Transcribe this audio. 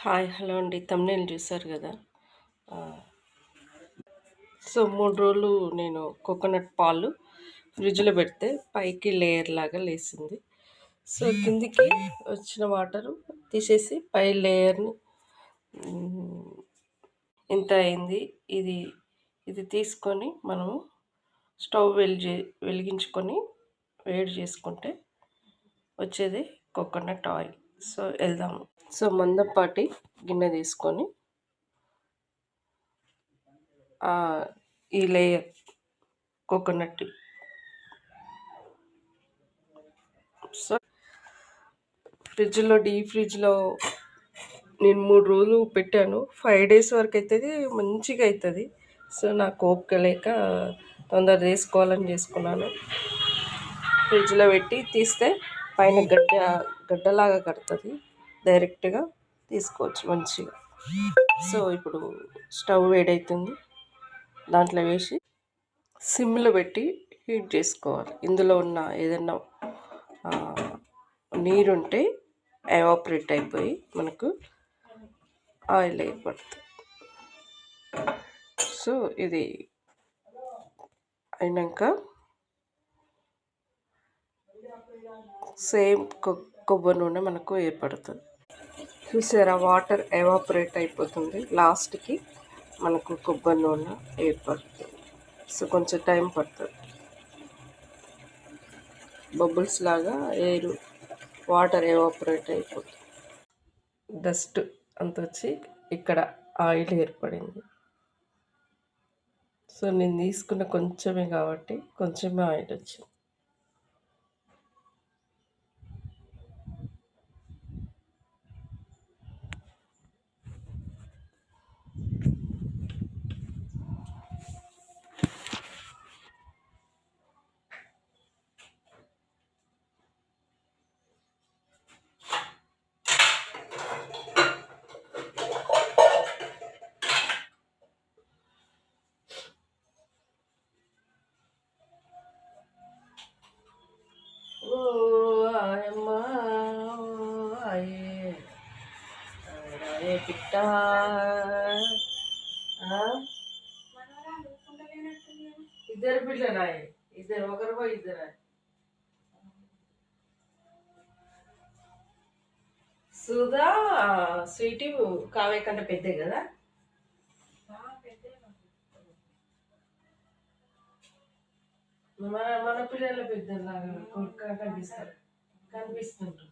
Hi hello అండి. Thumbnail చూసారు కదా. సో 3 రోజులు నేను కోకోనట్ పాలు ఫ్రిడ్జ్లో పెడితే పైకి లేయర్ లాగా లేసింది. సో కిందికి వచ్చిన వాటరు తీసేసి పై లేయర్ని ఇంత అయింది. ఇది ఇది తీసుకొని మనము స్టవ్ వెలిగించుకొని వేడి చేసుకుంటే వచ్చేది కోకోనట్ ఆయిల్. సో వెళ్దాము. సో మందపాటి గిన్నె తీసుకొని ఈ లేయర్ కోకోనట్ సో డీప్ ఫ్రిడ్జ్లో నేను 3 రోజులు పెట్టాను. 5 days వరకు అవుతుంది, మంచిగా అవుతుంది. సో నాకు ఓపిక లేక తొందర చేసుకోవాలని చేసుకున్నాను. ఫ్రిడ్జ్లో పెట్టి తీస్తే పైన గడ్డలాగా కడుతుంది. డైరెక్ట్గా తీసుకోవచ్చు మంచిగా. సో ఇప్పుడు స్టవ్ వేడవుతుంది, దాంట్లో వేసి సిమ్లో పెట్టి హీట్ చేసుకోవాలి. ఇందులో ఉన్న ఏదన్నా నీరుంటే ఎవాపరేట్ అయిపోయి మనకు ఆయిల్ ఏర్పడుతుంది. సో ఇది అయినాక సేమ్ కొబ్బరి నూనె మనకు ఏర్పడుతుంది. చూసారా, వాటర్ ఎవాపరేట్ అయిపోతుంది, లాస్ట్కి మనకు కొబ్బరి నూనె ఏర్పడుతుంది. సో కొంచెం టైం పడుతుంది. బబుల్స్ లాగా ఎయిర్ వాటర్ ఎవాపరేట్ అయిపోతుంది. డస్ట్ అంత వచ్చి ఇక్కడ ఆయిల్ ఏర్పడింది. సో నేను తీసుకున్న కొంచెమే కాబట్టి కొంచెమే ఆయిల్ వచ్చింది. పిట్ట ఇద్దరు పిల్లలు, ఇద్దరు, ఒకరు పోయి ఇద్దరు. సుధా స్వీటీ కావ్య కంటే పెద్దే కదా. మన పిల్లల పెద్దలాగా కనిపిస్తారు, కనిపిస్తుంటారు.